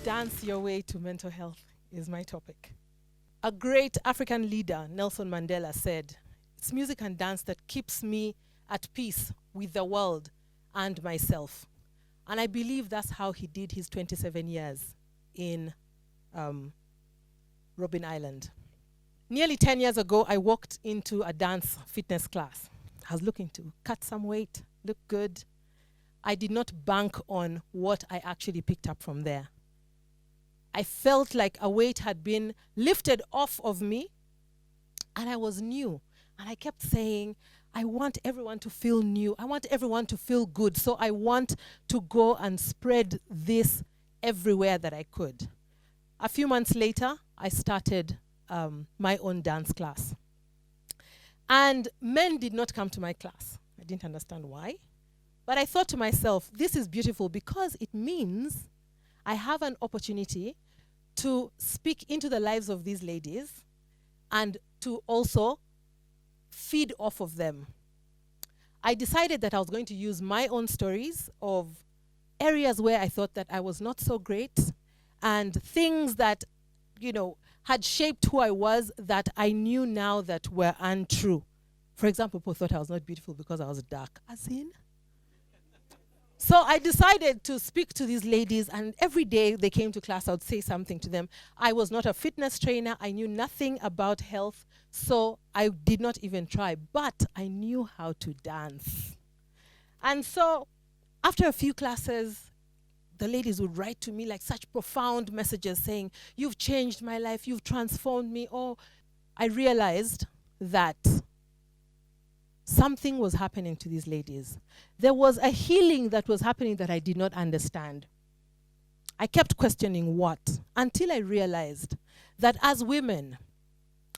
Dance your way to mental health is my topic. A great African leader, Nelson Mandela, said, "It's music and dance that keeps me at peace with the world and myself." And I believe that's how he did his 27 years in Robben Island. Nearly 10 years ago, I walked into a dance fitness class. I was looking to cut some weight, look good. I did not bank on what I actually picked up from there. I felt like a weight had been lifted off of me, and I was new. And I kept saying, I want everyone to feel new. I want everyone to feel good. So I want to go and spread this everywhere that I could. A few months later, I started my own dance class. And men did not come to my class. I didn't understand why. But I thought to myself, this is beautiful because it means I have an opportunity to speak into the lives of these ladies and to also feed off of them. I decided that I was going to use my own stories of areas where I thought that I was not so great and things that, had shaped who I was that I knew now that were untrue. For example, people thought I was not beautiful because I was dark. As in? So I decided to speak to these ladies, and every day they came to class, I would say something to them. I was not a fitness trainer. I knew nothing about health, so I did not even try. But I knew how to dance. And so after a few classes, the ladies would write to me like such profound messages saying, "You've changed my life. You've transformed me." Oh, I realized that something was happening to these ladies. There was a healing that was happening that I did not understand. I kept questioning what, until I realized that as women,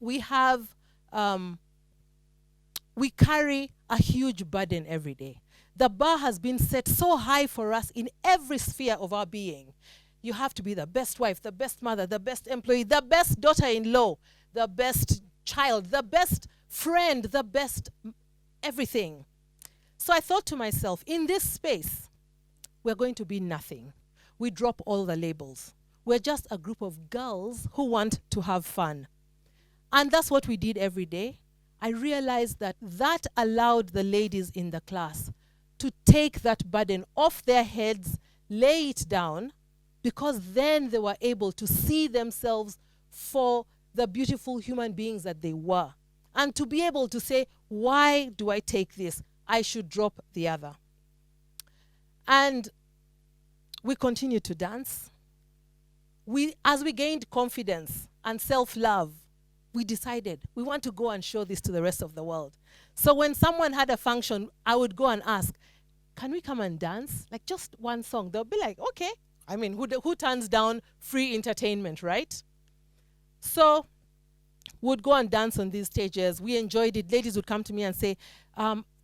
we carry a huge burden every day. The bar has been set so high for us in every sphere of our being. You have to be the best wife, the best mother, the best employee, the best daughter-in-law, the best child, the best friend, the best everything. So I thought to myself, in this space, we're going to be nothing. We drop all the labels. We're just a group of girls who want to have fun. And that's what we did every day. I realized that allowed the ladies in the class to take that burden off their heads, lay it down, because then they were able to see themselves for the beautiful human beings that they were. And to be able to say, why do I take this? I should drop the other. And we continued to dance. As we gained confidence and self-love, we decided we want to go and show this to the rest of the world. So when someone had a function, I would go and ask, can we come and dance? Like just one song. They'll be like, okay. I mean, who turns down free entertainment, right? So would go and dance on these stages. We enjoyed it. Ladies would come to me and say,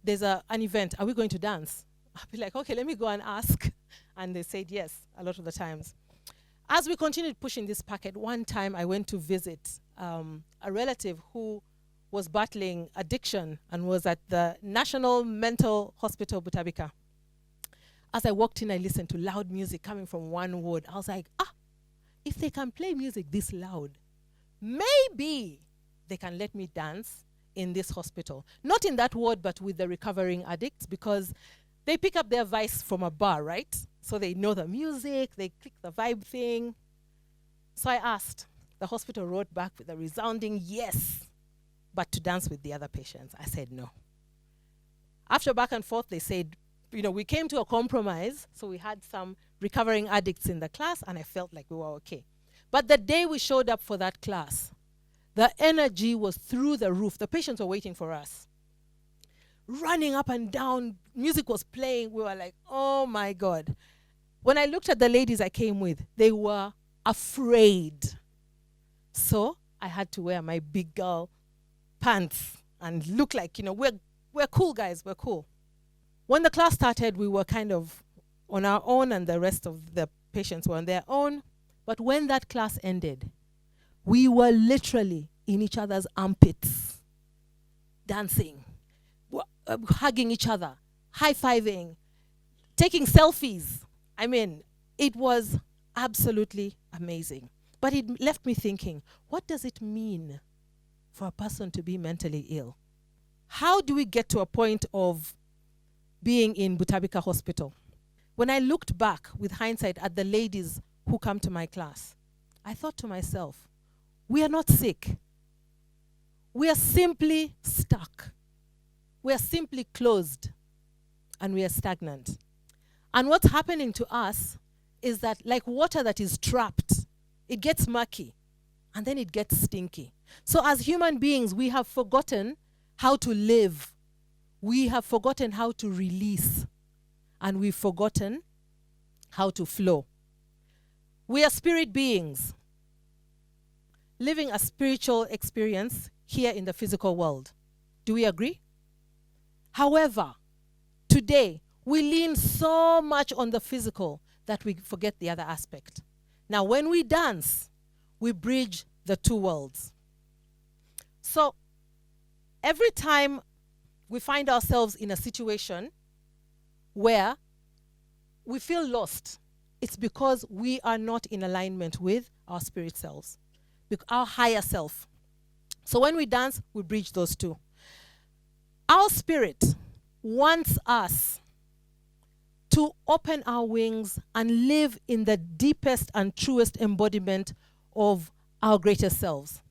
there's an event. Are we going to dance? I'd be like, okay, let me go and ask. And they said yes, a lot of the times. As we continued pushing this packet, one time I went to visit a relative who was battling addiction and was at the National Mental Hospital, Butabika. As I walked in, I listened to loud music coming from one ward. I was like, if they can play music this loud, maybe they can let me dance in this hospital. Not in that ward, but with the recovering addicts, because they pick up their vice from a bar, right? So they know the music, they click the vibe thing. So I asked. The hospital wrote back with a resounding yes, but to dance with the other patients. I said no. After back and forth, they said, we came to a compromise, so we had some recovering addicts in the class, and I felt like we were okay. But the day we showed up for that class, the energy was through the roof. The patients were waiting for us. Running up and down, music was playing. We were like, oh my God. When I looked at the ladies I came with, they were afraid. So I had to wear my big girl pants and look like, we're cool guys, we're cool. When the class started, we were kind of on our own and the rest of the patients were on their own. But when that class ended, we were literally in each other's armpits, dancing, hugging each other, high-fiving, taking selfies. I mean, it was absolutely amazing. But it left me thinking, what does it mean for a person to be mentally ill? How do we get to a point of being in Butabika Hospital? When I looked back with hindsight at the ladies who come to my class, I thought to myself, we are not sick. We are simply stuck. We are simply closed, and we are stagnant. And what's happening to us is that, like water that is trapped, it gets murky, and then it gets stinky. So as human beings, we have forgotten how to live. We have forgotten how to release, and we've forgotten how to flow. We are spirit beings living a spiritual experience here in the physical world. Do we agree? However, today, we lean so much on the physical that we forget the other aspect. Now, when we dance, we bridge the two worlds. So, every time we find ourselves in a situation where we feel lost, it's because we are not in alignment with our spirit selves, our higher self. So when we dance, we bridge those two. Our spirit wants us to open our wings and live in the deepest and truest embodiment of our greater selves.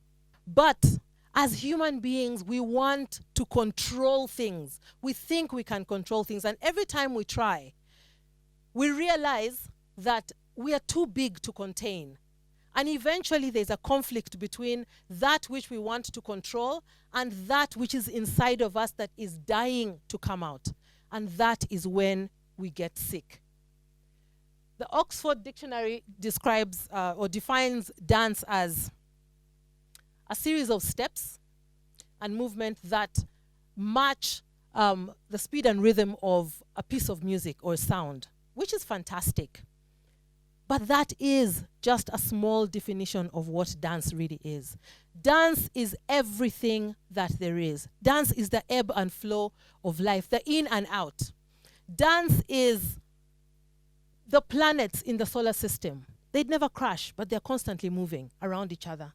But as human beings, we want to control things. We think we can control things. And every time we try, we realize that we are too big to contain. And eventually there's a conflict between that which we want to control and that which is inside of us that is dying to come out. And that is when we get sick. The Oxford Dictionary describes or defines dance as a series of steps and movement that match the speed and rhythm of a piece of music or sound, which is fantastic. But that is just a small definition of what dance really is. Dance is everything that there is. Dance is the ebb and flow of life, the in and out. Dance is the planets in the solar system. They'd never crash, but they're constantly moving around each other.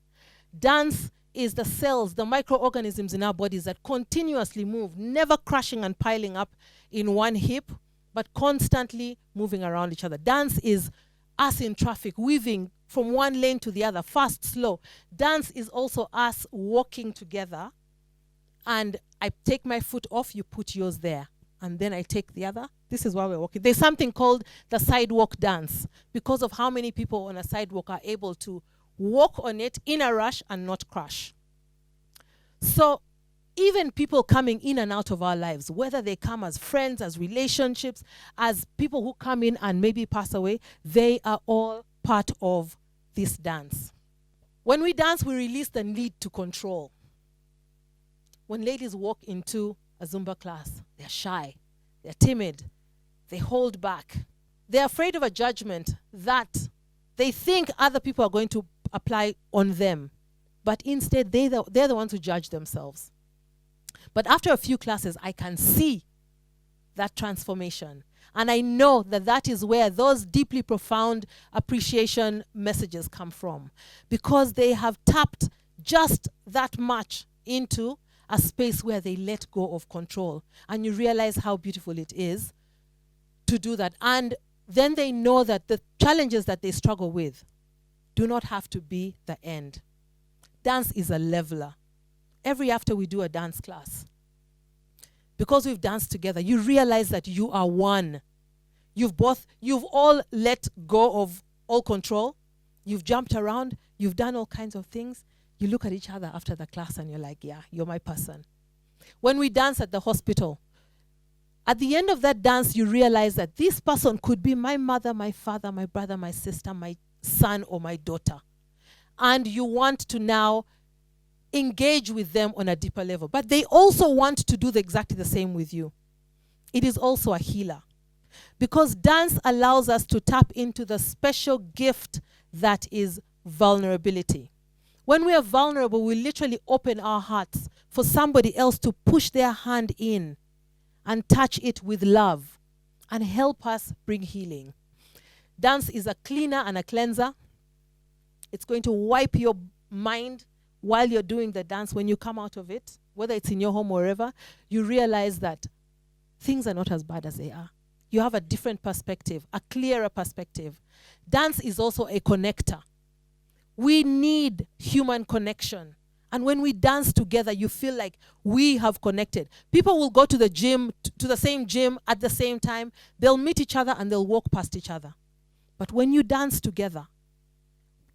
Dance is the cells, the microorganisms in our bodies that continuously move, never crashing and piling up in one heap, but constantly moving around each other. Dance is us in traffic, weaving from one lane to the other, fast, slow. Dance is also us walking together, and I take my foot off, you put yours there, and then I take the other. This is why we're walking. There's something called the sidewalk dance, because of how many people on a sidewalk are able to walk on it in a rush and not crash. So even people coming in and out of our lives, whether they come as friends, as relationships, as people who come in and maybe pass away, they are all part of this dance. When we dance, we release the need to control. When ladies walk into a Zumba class, they're shy, they're timid, they hold back. They're afraid of a judgment that they think other people are going to apply on them. But instead, they're the ones who judge themselves. But after a few classes, I can see that transformation. And I know that that is where those deeply profound appreciation messages come from. Because they have tapped just that much into a space where they let go of control. And you realize how beautiful it is to do that. And then they know that the challenges that they struggle with do not have to be the end. Dance is a leveler. Every after we do a dance class, because we've danced together, you realize that you are one. You've all let go of all control. You've jumped around. You've done all kinds of things. You look at each other after the class and you're like, yeah, you're my person. When we dance at the hospital, at the end of that dance, you realize that this person could be my mother, my father, my brother, my sister, my son, or my daughter. And you want to now engage with them on a deeper level. But they also want to do exactly the same with you. It is also a healer. Because dance allows us to tap into the special gift that is vulnerability. When we are vulnerable, we literally open our hearts for somebody else to push their hand in and touch it with love and help us bring healing. Dance is a cleaner and a cleanser. It's going to wipe your mind while you're doing the dance. When you come out of it, whether it's in your home or wherever, you realize that things are not as bad as they are. You have a different perspective, a clearer perspective. Dance is also a connector. We need human connection. And when we dance together, you feel like we have connected. People will go to the gym, to the same gym at the same time. They'll meet each other and they'll walk past each other. But when you dance together,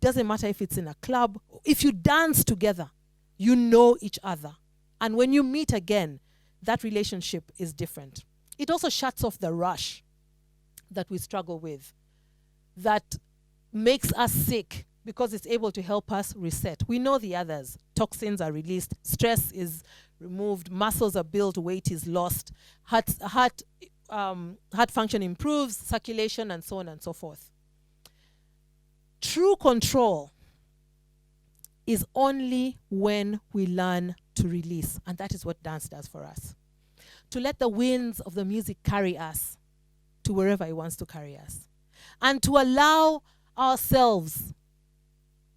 doesn't matter if it's in a club, if you dance together, you know each other. And when you meet again, that relationship is different. It also shuts off the rush that we struggle with, that makes us sick, because it's able to help us reset. We know the others. Toxins are released, stress is removed, muscles are built, weight is lost, heart function improves, circulation, and so on and so forth. True control is only when we learn to release, and that is what dance does for us. To let the winds of the music carry us to wherever it wants to carry us. And to allow ourselves,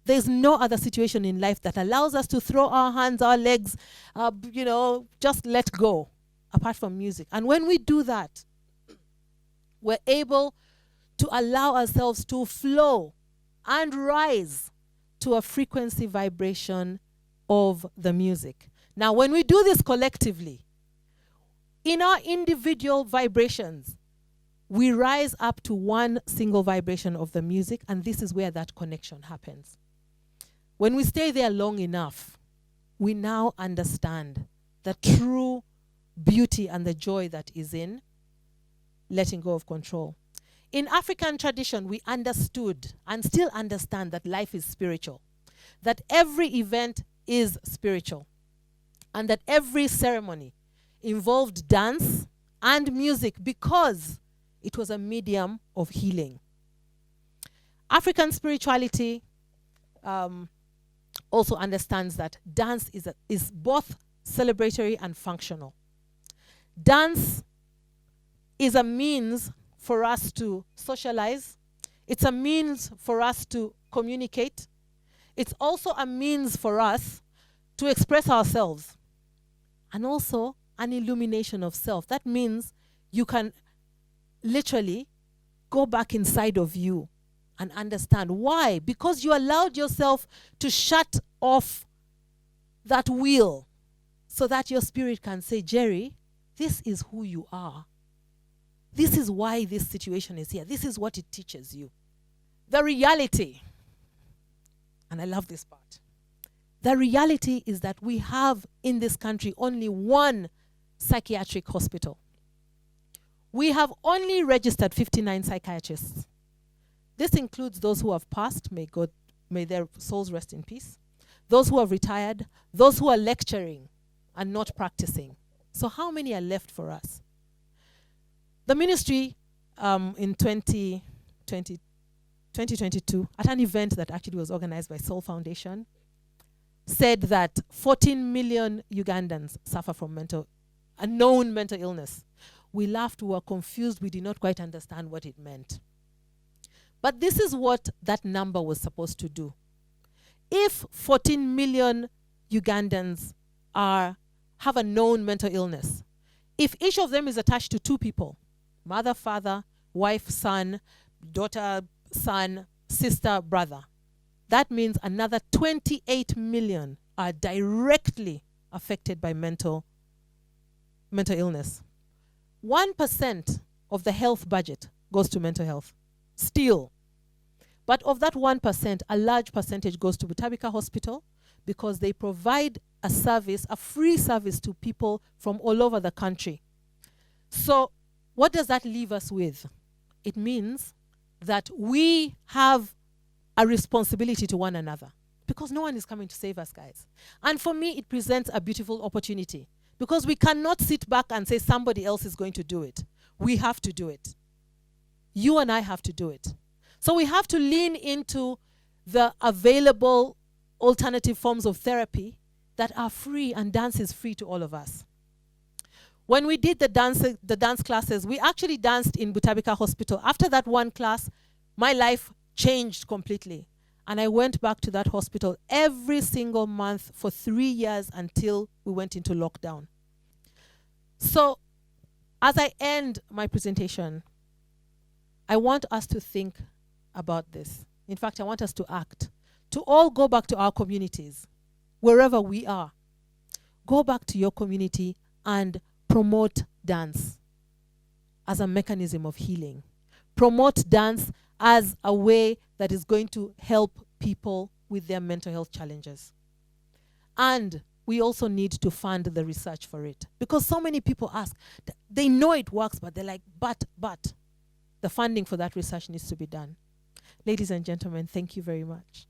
there's no other situation in life that allows us to throw our hands, our legs, just let go, apart from music. And when we do that, we're able to allow ourselves to flow and rise to a frequency vibration of the music. Now, when we do this collectively, in our individual vibrations, we rise up to one single vibration of the music, and this is where that connection happens. When we stay there long enough, we now understand the true beauty and the joy that is in letting go of control. In African tradition, we understood and still understand that life is spiritual, that every event is spiritual, and that every ceremony involved dance and music because it was a medium of healing. African spirituality also understands that dance is both celebratory and functional. Dance is a means for us to socialize. It's a means for us to communicate. It's also a means for us to express ourselves, and also an illumination of self. That means you can literally go back inside of you and understand why. Because you allowed yourself to shut off that wheel so that your spirit can say, Gerry, this is who you are. This is why this situation is here. This is what it teaches you. The reality, and I love this part, the reality is that we have in this country only one psychiatric hospital. We have only registered 59 psychiatrists. This includes those who have passed, may their souls rest in peace, those who have retired, those who are lecturing and not practicing. So how many are left for us? The ministry in 2022, at an event that actually was organized by Soul Foundation, said that 14 million Ugandans suffer from a known mental illness. We laughed, we were confused, we did not quite understand what it meant. But this is what that number was supposed to do. If 14 million Ugandans have a known mental illness, if each of them is attached to two people, mother, father, wife, son, daughter, son, sister, brother, that means another 28 million are directly affected by mental illness. 1% of the health budget goes to mental health, still. But of that 1%, a large percentage goes to Butabika Hospital because they provide a service, a free service to people from all over the country. So what does that leave us with? It means that we have a responsibility to one another because no one is coming to save us, guys. And for me, it presents a beautiful opportunity because we cannot sit back and say somebody else is going to do it. We have to do it. You and I have to do it. So we have to lean into the available alternative forms of therapy that are free, and dance is free to all of us. When we did the dance classes, we actually danced in Butabika Hospital. After that one class, My life changed completely. And I went back to that hospital every single month for 3 years until we went into lockdown. So, as I end my presentation, I want us to think about this. In fact, I want us to act. To all go back to our communities, wherever we are. Go back to your community and promote dance as a mechanism of healing. Promote dance as a way that is going to help people with their mental health challenges. And we also need to fund the research for it. Because so many people ask, they know it works, but they're like, but. The funding for that research needs to be done. Ladies and gentlemen, thank you very much.